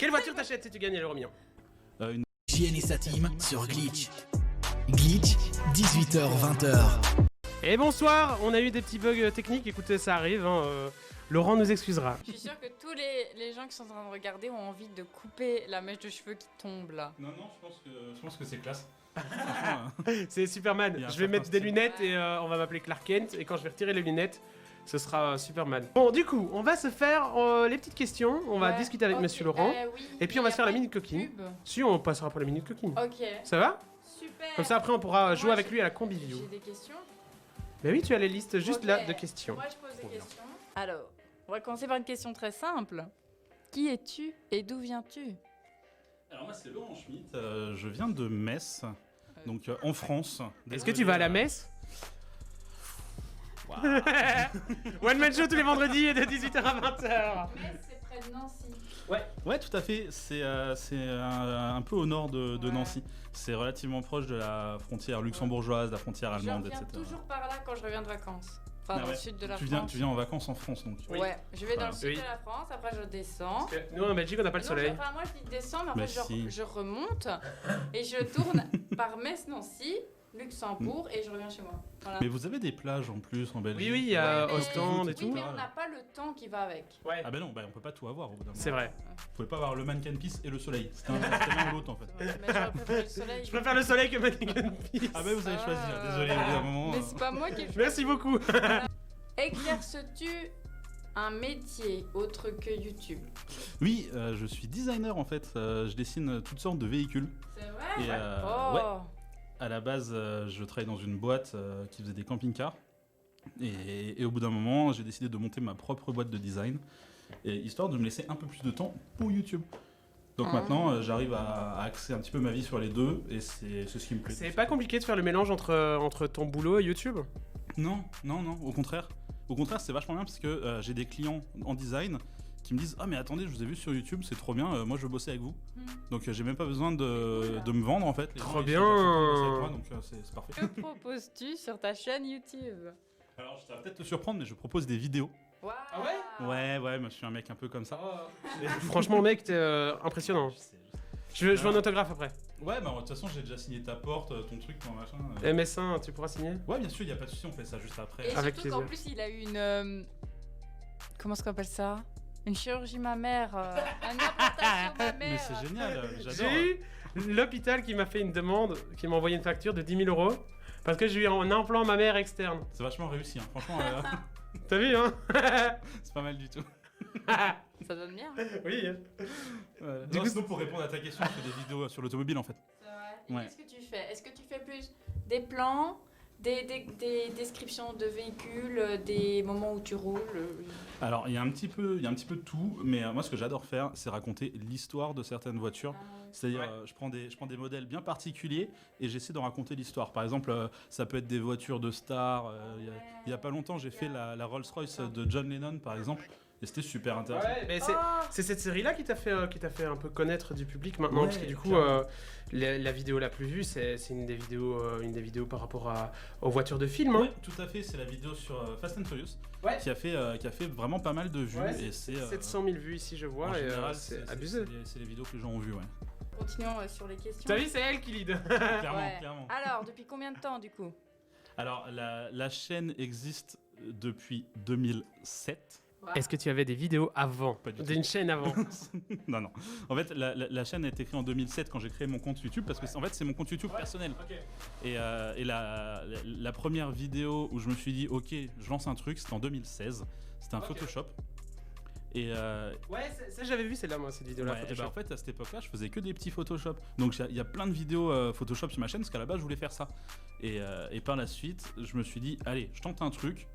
Quelle voiture t'achètes si tu gagnes l'euro million? Une... JN et sa team sur Glitch. Glitch, 18h-20h. Et bonsoir, on a eu des petits bugs techniques, écoutez, ça arrive, hein, Laurent nous excusera. Je suis sûre que tous les gens qui sont en train de regarder ont envie de couper la mèche de cheveux qui tombe là. Non, je pense que c'est classe. C'est Superman, je vais mettre des lunettes et on va m'appeler Clark Kent, et quand je vais retirer les lunettes, ce sera Superman. Bon, du coup, on va se faire les petites questions, on va discuter avec Monsieur Laurent, oui, et puis on va se faire la minute coquine. Si, on passera pour la minute coquine. Ok. Ça va? Super. Comme ça, après, on pourra jouer avec lui à la combi-view. J'ai des questions. Mais oui, tu as les listes juste là de questions. Moi, je pose des questions. Alors, on va commencer par une question très simple. Qui es-tu et d'où viens-tu? Alors moi c'est Laurent Schmitt, je viens de Metz, donc en France. Est-ce que tu vas à la messe? One Man Show tous les vendredis de 18h à 20h. Metz, c'est près de Nancy. Ouais, tout à fait, c'est un peu au nord de Nancy. C'est relativement proche de la frontière luxembourgeoise, la frontière allemande, Je etc. reviens toujours par là quand je reviens de vacances. Enfin, dans le sud de la tu France. viens en vacances en France donc. Oui. Ouais, je vais dans le Voilà. sud Oui. de la France, après je descends. Parce que nous en Belgique on n'a pas le Non, soleil. enfin, moi je dis descends, mais Mais après si. je remonte et je tourne par Metz-Nancy, Luxembourg et je reviens chez moi. Voilà. Mais vous avez des plages en plus en Belgique. Oui, il y a Ouais, mais- Ostende et Oui, tout. mais on n'a pas le temps qui va avec. Ouais, Ah ben non, on peut pas tout avoir au bout d'un moment. c'est vrai. Vous pouvez pas avoir le mannequin pisse et le soleil. C'était l'un ou l'autre en fait. Mais j'aurais préféré le soleil. Je préfère le soleil que Mannequin Peace. Ah ben vous avez Ah. choisi, désolé au bout d'un moment. Mais c'est pas moi qui ai Merci beaucoup. Exerces-tu un métier autre que YouTube? Oui, je suis designer en fait, je dessine toutes sortes de véhicules. C'est vrai? Et Oh. ouais, à la base, je travaillais dans une boîte qui faisait des camping-cars. Et au bout d'un moment, j'ai décidé de monter ma propre boîte de design, et histoire de me laisser un peu plus de temps pour YouTube. Donc maintenant, j'arrive à axer un petit peu ma vie sur les deux, et c'est ce qui me plaît. C'est pas compliqué de faire le mélange entre ton boulot et YouTube? Non, au contraire. Au contraire, c'est vachement bien parce que j'ai des clients en design qui me disent « Ah mais attendez, je vous ai vu sur YouTube, c'est trop bien, moi je veux bosser avec vous. » Donc j'ai même pas besoin de me vendre en fait. Les Trop gens, ils bien. sont contents de bosser avec moi, donc c'est parfait. Que proposes-tu sur ta chaîne YouTube? Alors ça va peut-être te surprendre, mais je propose des vidéos. Wow. Ah ouais? Ouais, moi je suis un mec un peu comme ça. Franchement mec, t'es impressionnant. Je sais. Je veux un autographe après. Ouais, bah de toute façon j'ai déjà signé ta porte, ton truc, ton machin. MS1, tu pourras signer? Ouais, bien sûr, y a pas de souci, on fait ça juste après. Et Avec surtout qu'en plaisir. plus, il a eu une. Comment est-ce qu'on appelle ça? Une chirurgie mammaire. Un implantation mammaire. Mais c'est génial, j'adore. J'ai eu l'hôpital qui m'a fait une demande, qui m'a envoyé une facture de 10 000 € parce que j'ai eu un implant mammaire externe. C'est vachement réussi, hein. Franchement, T'as vu, hein? c'est pas mal du tout. Ça donne bien. Oui. Voilà. Du Non, coup, sinon, pour répondre à ta question, je fais des vidéos sur l'automobile en fait. C'est vrai. Et Ouais. qu'est-ce que tu fais? Est-ce que tu fais plus des plans, des descriptions de véhicules, des moments où tu roules? Alors, il y a un petit peu de tout, mais moi, ce que j'adore faire, c'est raconter l'histoire de certaines voitures. C'est-à-dire, Ouais. je prends des modèles bien particuliers et j'essaie de raconter l'histoire. Par exemple, ça peut être des voitures de stars. Il y a pas longtemps, j'ai fait la Rolls-Royce de John Lennon, par exemple, et c'était super intéressant. Ouais, mais c'est cette série-là qui t'a fait un peu connaître du public maintenant, Ouais, parce que du coup, clairement. la vidéo la plus vue, c'est une des vidéos par rapport aux voitures de film. Hein. Ouais, tout à fait, c'est la vidéo sur Fast and Furious Ouais. qui a fait vraiment pas mal de vues. Ouais, et c'est 700 000 vues ici, je vois, en et général, c'est abusé. c'est les vidéos que les gens ont vues, ouais. Continuons sur les questions. T'as vu, c'est elle qui lead. Clairement, Ouais. clairement. Alors, depuis combien de temps du coup? Alors, la chaîne existe depuis 2007. Est-ce que tu avais des vidéos avant? Pas du tout. D'une chaîne avant? Non. En fait, la chaîne a été créée en 2007 quand j'ai créé mon compte YouTube parce que en fait, c'est mon compte YouTube personnel. Ok. Et la première vidéo où je me suis dit, ok, je lance un truc, c'était en 2016. C'était un Ok. Photoshop. Et, Ouais, ça j'avais vu celle-là, moi, cette vidéo-là. ouais, et Photoshop. bah, en fait, à cette époque-là, je faisais que des petits Photoshop. Donc, il y a plein de vidéos Photoshop sur ma chaîne parce qu'à la base, je voulais faire ça. Et par la suite, je me suis dit, allez, je tente un truc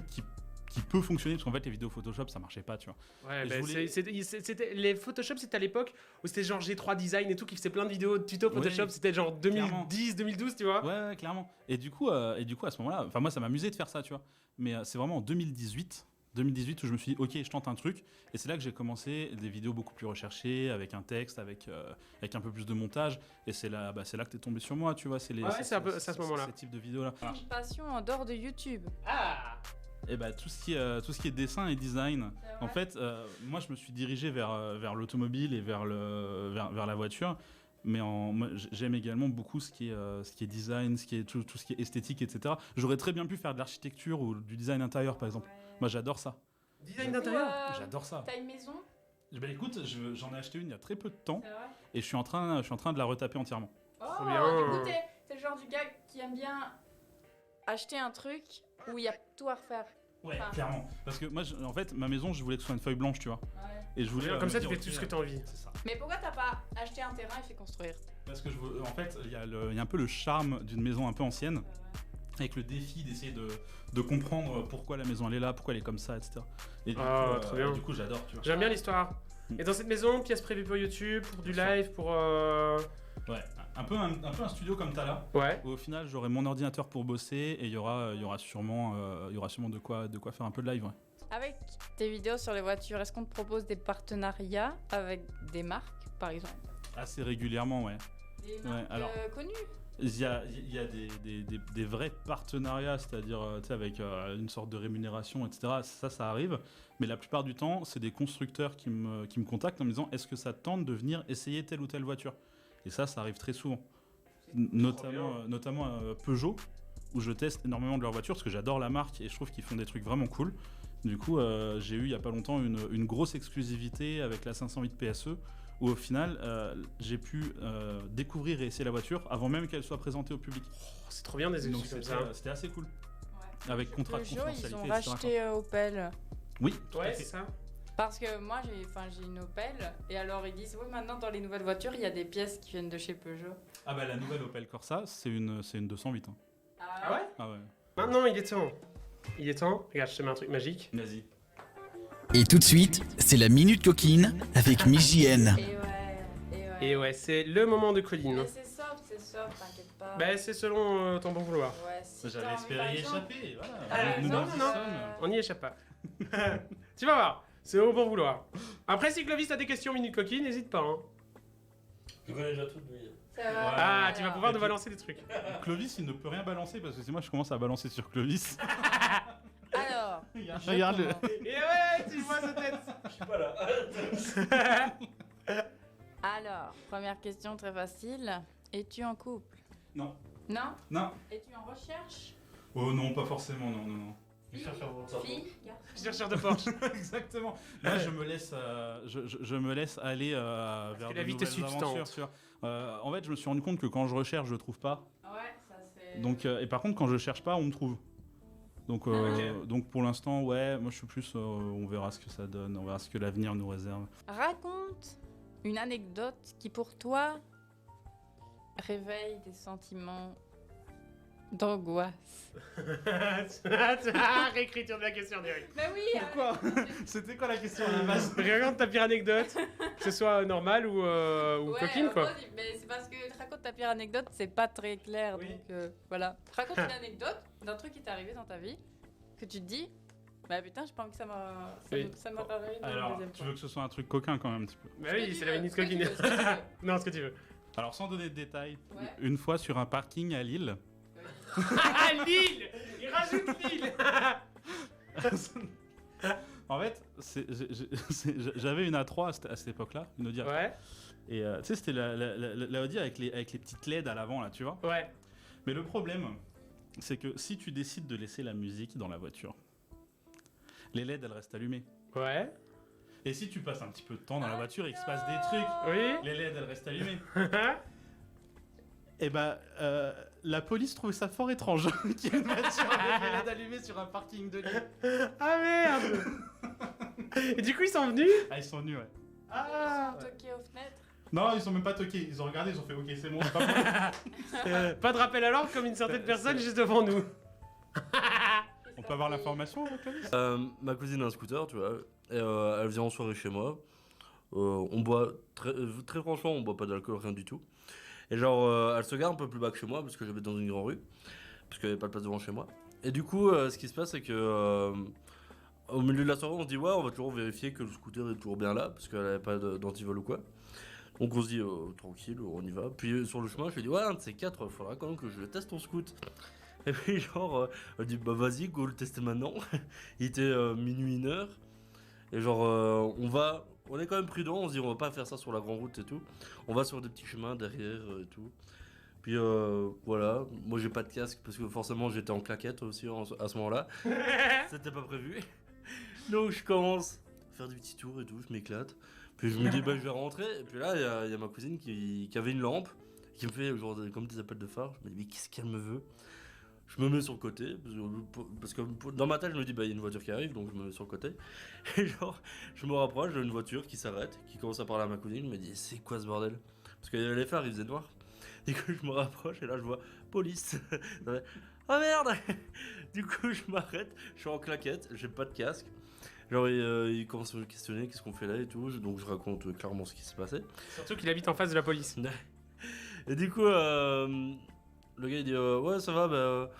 qui peut fonctionner parce qu'en fait, les vidéos Photoshop, ça marchait pas, tu vois. Ouais, Et bah, je voulais- c'était les Photoshop, c'était à l'époque où c'était genre G3 Design et tout qui faisait plein de vidéos de tuto Photoshop, Ouais, c'était genre 2010, 2012, tu vois. Ouais, clairement. Et du coup, à ce moment-là, enfin moi, ça m'amusait de faire ça, tu vois. Mais c'est vraiment en 2018 où je me suis dit, ok, je tente un truc. Et c'est là que j'ai commencé des vidéos beaucoup plus recherchées, avec un texte, avec un peu plus de montage. Et c'est là que t'es tombé sur moi, tu vois. Ouais, c'est un peu- c'est à ce moment-là. Ces types de vidéos-là. Une passion en dehors de YouTube. Ah Et bah tout ce qui est dessin et design. En fait, moi je me suis dirigé vers l'automobile et vers la voiture. Mais moi, j'aime également beaucoup ce qui est design, tout ce qui est esthétique, etc. J'aurais très bien pu faire de l'architecture ou du design intérieur, par exemple. Moi, j'adore ça. Design d'intérieur. J'adore ça. T'as une maison? Bah écoute, j'en ai acheté une il y a très peu de temps C'est vrai? et je suis en train de la retaper entièrement. Oh, Trop bien. du coup, t'es le genre du gars qui aime bien acheter un truc où il y a tout à refaire. Ouais, Enfin. clairement. Parce que moi, en fait, ma maison, je voulais que ce soit une feuille blanche, tu vois. Ouais. Et je voulais. Comme ça, me tu dire, fais tout ok, ce que t'as envie. C'est ça. Mais pourquoi t'as pas acheté un terrain et fait construire? Parce que en fait, il y a un peu le charme d'une maison un peu ancienne, avec le défi d'essayer de comprendre pourquoi la maison elle est là, pourquoi elle est comme ça, etc. Et trop bien. du coup, j'adore, tu vois. J'aime bien l'histoire. Et dans cette maison, pièces prévues pour YouTube, pour du live, pour. Ouais, un peu un studio comme t'as là. Ouais. Où au final, j'aurai mon ordinateur pour bosser et il y aura sûrement de quoi faire un peu de live. Ouais. Avec tes vidéos sur les voitures, est-ce qu'on te propose des partenariats avec des marques, par exemple? Assez régulièrement, ouais. Des marques alors- connues? Il y a des vrais partenariats, c'est-à-dire tu sais, avec une sorte de rémunération, etc. Ça arrive. Mais la plupart du temps, c'est des constructeurs qui me contactent en me disant est-ce que ça te tente de venir essayer telle ou telle voiture? Et ça arrive très souvent. Notamment Peugeot, où je teste énormément de leurs voitures parce que j'adore la marque et je trouve qu'ils font des trucs vraiment cool. Du coup, j'ai eu il y a pas longtemps une grosse exclusivité avec la 508 PSE où au final, j'ai pu découvrir et essayer la voiture avant même qu'elle soit présentée au public. Oh, c'est trop bien des Donc exclus comme ça. c'était assez cool. Ouais. Avec contrat de Peugeot, confidentialité, ils ont etc., racheté Opel. Oui, tout à Ouais, fait. c'est ça. Parce que moi, j'ai une Opel, et alors ils disent, oui, maintenant dans les nouvelles voitures, il y a des pièces qui viennent de chez Peugeot. Ah bah la nouvelle Opel Corsa, c'est une 208. Hein. Ah ouais? Ah ouais. Maintenant, il est temps. Il est temps. Regarde, je te mets un truc magique. Vas-y. Et tout de suite, c'est la Minute Coquine avec MIJN. Et ouais, c'est le moment de Colline. Mais c'est soft, t'inquiète pas. Bah, c'est selon ton bon vouloir. Ouais, si J'avais t'as envie, espéré par y exemple, échapper, voilà. Ah, Nous non, nous non, y non. sommes. On n'y échappe pas. Tu vas voir. C'est au bon vouloir. Après, si Clovis a des questions minute coquine, n'hésite pas. Hein. Je connais déjà tout de lui. ça va. Ah, Alors, tu vas pouvoir nous balancer des trucs. Clovis, il ne peut rien balancer parce que si moi je commence à balancer sur Clovis. Alors, Regarde-le. Et ouais, tu vois sa tête. Je suis pas là. alors, première question très facile. Es-tu en couple? Non. Non? Non. Es-tu en recherche? Oh non, pas forcément, non. Je cherche un bon cerveau. Fille? Garçon? Chercheur de Porsche. Exactement. Moi, je me laisse aller vers que de la vie te nouvelles substante. aventures. Tu vois. En fait, je me suis rendu compte que quand je recherche, je trouve pas. Ouais, ça c'est... Donc, et par contre, quand je cherche pas, on me trouve. Donc, Ok. donc pour l'instant, ouais, moi je suis plus. On verra ce que ça donne, on verra ce que l'avenir nous réserve. Raconte une anecdote qui pour toi réveille des sentiments d'angoisse. Réécriture de la question, Derek. Mais oui. Pourquoi C'était quoi la question à la base? Raconte ta pire anecdote, que ce soit normale ou Ouais, coquine, quoi. mais c'est parce que raconte ta pire anecdote, c'est pas très clair, Oui. donc voilà. Raconte une anecdote d'un truc qui t'est arrivé dans ta vie, que tu te dis, bah putain, j'ai pas envie que ça Oui. m'arrive dans le Alors, deuxième tu fois. veux que ce soit un truc coquin quand même un petit peu. Bah Ce que oui, tu c'est la veux, minute ce que tu coquine. veux, ce que tu veux. Non, ce que tu veux. Alors, sans donner de détails, Ouais. une fois sur un parking à Lille. Ah, Lille. Il rajoute Lille. En fait, j'avais une A3 à cette époque-là, une Audi A3. Ouais, Et tu sais, c'était la Audi avec les petites LED à l'avant, là, tu vois. ouais. Mais le problème, c'est que si tu décides de laisser la musique dans la voiture, les LED, elles restent allumées. Ouais. Et si tu passes un petit peu de temps dans la voiture et qu'il se passe des trucs, Oui. les LED, elles restent allumées. Et bah, la police trouve ça fort étrange qu'il y ait une voiture avec les LED allumées sur un parking de Lille. Ah merde. Et du coup, ils sont venus. Ah, ils sont venus, ouais. Ah. Ils ont toqué aux fenêtres. Non, ils sont même pas toqués. Ils ont regardé, ils ont fait OK, c'est bon, c'est pas bon. Pas de rappel à l'ordre comme une certaine personne juste devant nous. On peut avoir l'information, Clovis? Ma cousine a un scooter, tu vois, et elle vient en soirée chez moi. On boit, très franchement, on boit pas d'alcool, rien du tout. Et genre, elle se gare un peu plus bas que chez moi, parce que j'habite dans une grande rue, parce qu'il n'y avait pas de place devant chez moi. Et du coup, ce qui se passe, c'est que au milieu de la soirée, on se dit, ouais, on va toujours vérifier que le scooter est toujours bien là, parce qu'elle n'avait pas d'antivol ou quoi. Donc on se dit, tranquille, on y va. Puis sur le chemin, je lui dis, ouais, un de ces quatre, il faudra quand même que je teste ton scoot. Et puis genre, elle dit bah vas-y, go le tester maintenant. Il était minuit 1h. Et genre, on est quand même prudent, on se dit on va pas faire ça sur la grande route et tout. On va sur des petits chemins derrière et tout. Puis voilà, moi j'ai pas de casque parce que forcément j'étais en claquette aussi à ce moment-là. C'était pas prévu. Donc je commence à faire des petits tours et tout, je m'éclate. Puis je me dis bah je vais rentrer. Et puis là il y a ma cousine qui avait une lampe, qui me fait genre comme des appels de phare. Je me dis mais qu'est-ce qu'elle me veut? Je me mets sur le côté, parce que dans ma tête je me dis bah il y a une voiture qui arrive, donc je me mets sur le côté. Et genre je me rapproche, j'ai une voiture qui s'arrête, qui commence à parler à ma cousine, me dit c'est quoi ce bordel? Parce que les phares ils faisaient noir. Du coup je me rapproche et là je vois police. Oh merde. Du coup je m'arrête, je suis en claquette, j'ai pas de casque. Genre il commence à me questionner qu'est-ce qu'on fait là et tout, donc je raconte clairement ce qui s'est passé. Surtout qu'il habite en face de la police. Et du coup le gars il dit ouais ça va bah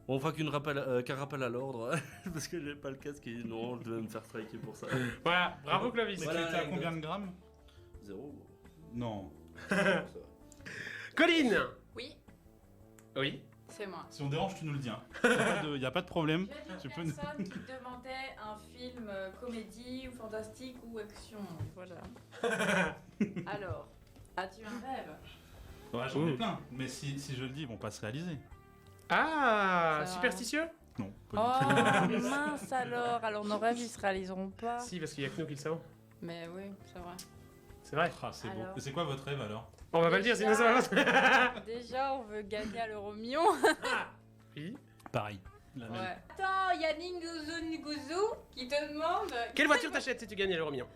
on fera qu'un rappel à l'ordre parce que j'ai pas le casque et non je devais me faire striker pour ça. Voilà, bravo Clovis. Mais Voilà, tu étais à combien de grammes? 0. Non. Colline. Oui, Oui. c'est moi. Si on dérange, tu nous le dis. Il y a pas de problème. J'ai Tu peux une personne qui demandait un film comédie ou fantastique ou action. Voilà. Alors, as-tu un rêve? Ouais, j'en ai plein. Mais si je le dis, ils vont pas se réaliser. Ah, Ça- superstitieux? Non. Oh Pas du tout. mince alors nos rêves ils se réaliseront pas. Si, parce qu'il y a que nous qui le savons. Mais oui, c'est vrai. C'est vrai. Ah, c'est beau. Alors. Et c'est quoi votre rêve alors? On va pas le dire, sinon ça va. Déjà on veut gagner à l'euro-million. Oui. Pareil. La même. Ouais. Attends, il y a Ninguzu qui te demande. Quelle voiture t'achètes si tu gagnes à l'euro million?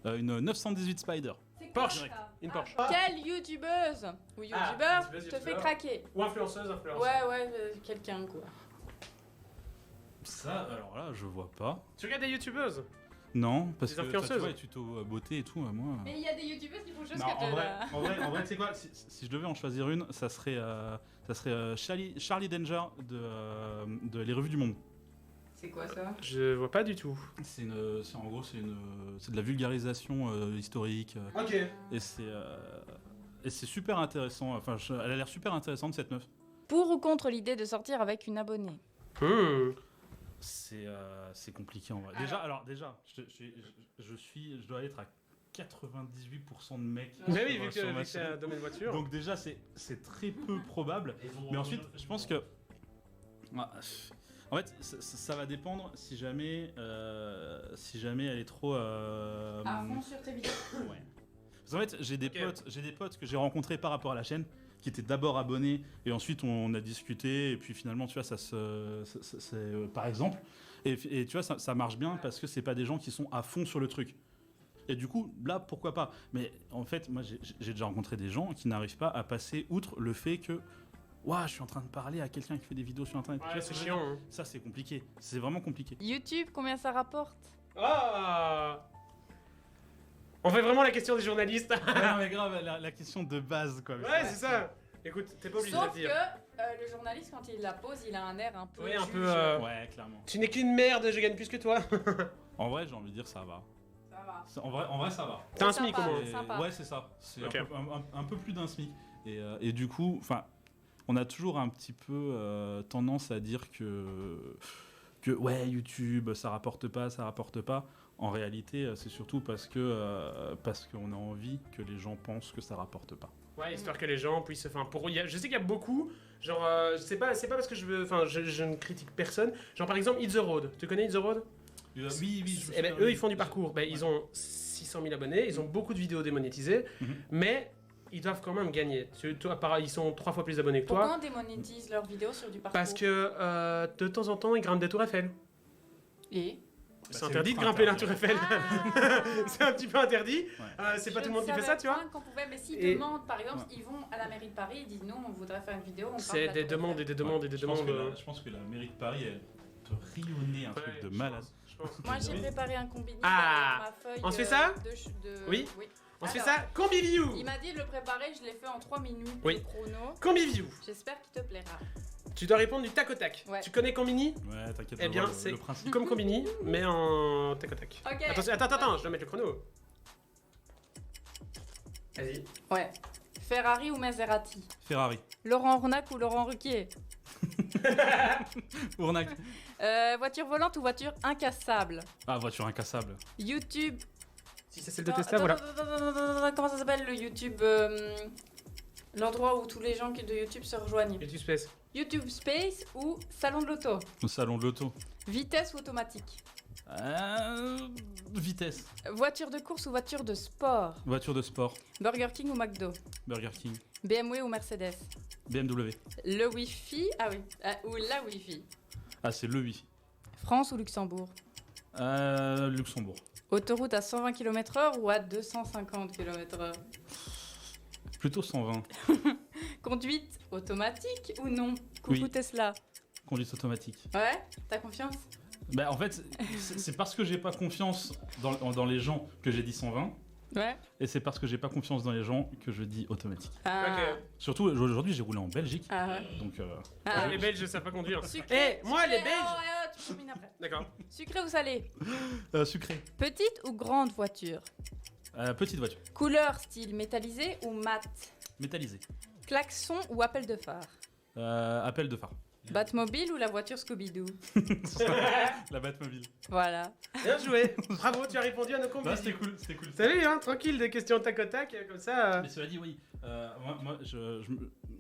Une 918 Spider. C'est quoi Porsche. ça? Une Porsche. Quelle youtubeuse ou youtubeur youtubeuse, te fait youtubeur. craquer? Ou influenceuse, influenceuse. Ouais, quelqu'un quoi. Ça, alors là, je vois pas. Tu regardes des youtubeuses? Non, parce Des que influenceuses. tu vois les tutos beauté et tout, moi. Mais il y a des youtubeuses qui font juste Non, que en vrai, tu sais quoi, si je devais en choisir une, ça serait Charlie Danger de Les Revues du Monde. C'est quoi ça? Je vois pas du tout. C'est de la vulgarisation historique. Ok. Et c'est super intéressant. Enfin, elle a l'air super intéressante cette meuf. Pour ou contre l'idée de sortir avec une abonnée? C'est compliqué en vrai. Déjà, je dois être à 98% de mecs. Mais oui, sur vu ma que c'est un chaîne. domaine voiture. Donc déjà, c'est très peu probable. Mais ensuite, je pense que... En fait, ça va dépendre si jamais elle est trop... À fond sur tes vidéos. Ouais. Parce qu'en fait, j'ai des Ok. potes que j'ai rencontrés par rapport à la chaîne, qui étaient d'abord abonnés, et ensuite on a discuté, et puis finalement, tu vois, par exemple, et tu vois, ça marche bien parce que c'est pas des gens qui sont à fond sur le truc. Et du coup, là, pourquoi pas? Mais en fait, moi, j'ai déjà rencontré des gens qui n'arrivent pas à passer outre le fait que ouah, je suis en train de parler à quelqu'un qui fait des vidéos sur internet. Ouais, c'est chiant. Hein. Ça, c'est compliqué. C'est vraiment compliqué. YouTube, combien ça rapporte? Ah! On fait vraiment la question des journalistes. Ouais, non, mais grave, la question de base, quoi. Ouais, c'est ça. Écoute, t'es pas obligé de Sauf le que dire. Le journaliste, quand il la pose, il a un air un peu. Oui, un juge. peu. Ouais, clairement. Tu n'es qu'une merde, je gagne plus que toi. En vrai, j'ai envie de dire ça va. Ça va. En vrai, ça va. T'as un C'est SMIC au sympa. moins. Et- sympa. Ouais, c'est ça. C'est Ok. un peu plus d'un SMIC. Et du coup, enfin, on a toujours un petit peu tendance à dire que ouais, YouTube, ça rapporte pas. En réalité, c'est surtout parce qu'on a envie que les gens pensent que ça rapporte pas. Ouais, histoire que les gens puissent. Enfin, je sais qu'il y a beaucoup. Genre, c'est pas parce que je veux. Enfin, je ne critique personne. Genre, par exemple, Hit the Road. Tu connais Hit the Road? Oui. Eh ben, eux, ils font du parcours. Ben, ils ont 600 000 abonnés. Ils ont beaucoup de vidéos démonétisées. Mhm. Mais ils doivent quand même gagner. Toi, pareil, ils sont 3 fois plus abonnés que toi. Pourquoi on démonétise leurs vidéos sur du parcours? Parce que de temps en temps, ils grimpent des tours Eiffel. Et C'est c'est interdit de ultra grimper la interdit. tour Eiffel. Ah. C'est un petit peu interdit. Ouais. C'est pas tout le monde qui fait ça, tu vois. Qu'on pouvait, mais s'ils Et- demandent, par exemple, ils vont à la mairie de Paris, ils disent non, on voudrait faire une vidéo. On C'est parle de des la tour demandes et Eiffel. des demandes et des Je pense demandes. que je pense que la mairie de Paris, elle te rayonnait un truc de Ouais, malade. je pense. Moi, j'ai préparé un combiné Ah. avec ma feuille. On se fait ça de... Oui. On se fait Alors, ça Combiview. Il m'a dit de le préparer, je l'ai fait en 3 minutes Oui. de chrono. Combiview. J'espère qu'il te plaira. Tu dois répondre du tac au tac. Ouais. Tu connais Combini? Ouais, t'inquiète. Eh je bien, vois c'est le principe. comme Combini, mais en tac au tac. Ok. Attention, attends, je dois mettre le chrono. Vas-y. Ouais. Ferrari ou Maserati? Ferrari. Laurent Ornac ou Laurent Ruquier? Ournac. Voiture volante ou voiture incassable? Ah, voiture incassable. YouTube. Si c'est celle de Tesla, voilà. Attends, comment ça s'appelle le YouTube l'endroit où tous les gens de YouTube se rejoignent. YouTube Space. YouTube Space ou salon de l'auto? Au salon de l'auto. Vitesse ou automatique? Vitesse. Voiture de course ou voiture de sport? Voiture de sport. Burger King ou McDo? Burger King. BMW ou Mercedes? BMW. Le Wi-Fi? Ah oui. Ou la Wi-Fi? Ah, c'est le Wi-Fi. France ou Luxembourg? Luxembourg. Autoroute à 120 km/h ou à 250 km/h? Plutôt 120. Conduite automatique ou non? Coucou Oui. Tesla. Conduite automatique. Ouais? T'as confiance? Bah, en fait, c'est parce que j'ai pas confiance dans les gens que j'ai dit 120. Ouais. Et c'est parce que j'ai pas confiance dans les gens que je dis automatique. Ah. Ok. Surtout, aujourd'hui, j'ai roulé en Belgique. Ah ouais. Donc, Ah. Les Belges, ne savent pas conduire. Sucré. Moi, les sucré. Belges. Oh, tu termines après. D'accord. Sucré ou salé? sucré. Petite ou grande voiture? Petite voiture. Couleur style métallisé ou mat? Métallisée. Klaxon ou appel de phare? Appel de phare. Batmobile ou la voiture Scooby-Doo? La Batmobile. Voilà. Bien joué. Bravo, tu as répondu à nos combis. Bah, c'était cool, c'était cool. Salut, hein, tranquille, des questions tac au tac, comme ça. Mais cela dit, oui. Moi,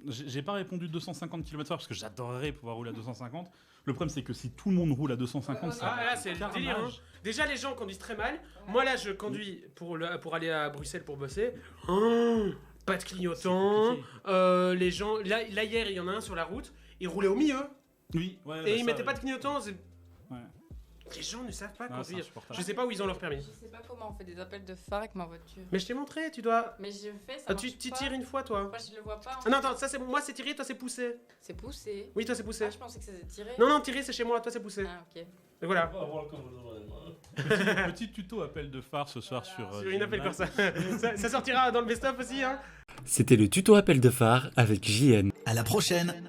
j'ai pas répondu 250 km/h parce que j'adorerais pouvoir rouler à 250. Le problème, c'est que si tout le monde roule à 250, ça Ah là, c'est le délire. Hein. Déjà, les gens conduisent très mal. Moi, là, je conduis pour aller à Bruxelles pour bosser. Pas de clignotant. Les gens. Là, hier, il y en a un sur la route. Il roulait au milieu. Oui, ouais. Et il mettait pas de clignotant. Ouais. Les gens ne savent pas Ah, c'est conduire. insupportable. Je sais pas où ils ont leur permis. Je sais pas comment on fait des appels de phare avec ma voiture. Mais je t'ai montré, tu dois. Mais je fais ça. Ah, marche tu pas. tires une fois, toi. Moi, je le vois pas. Ah non, attends, ça c'est moi, c'est tiré, toi c'est poussé. C'est poussé. Oui, toi c'est poussé. Ah, je pensais que c'était tiré. Non, non, tiré c'est chez moi, toi c'est poussé. Ah, ok. Et voilà. Petit tuto appel de phare ce soir sur. Sur une appel comme ça. Ça sortira dans le best-of aussi, hein. C'était le tuto appel de phare avec JN. À la prochaine.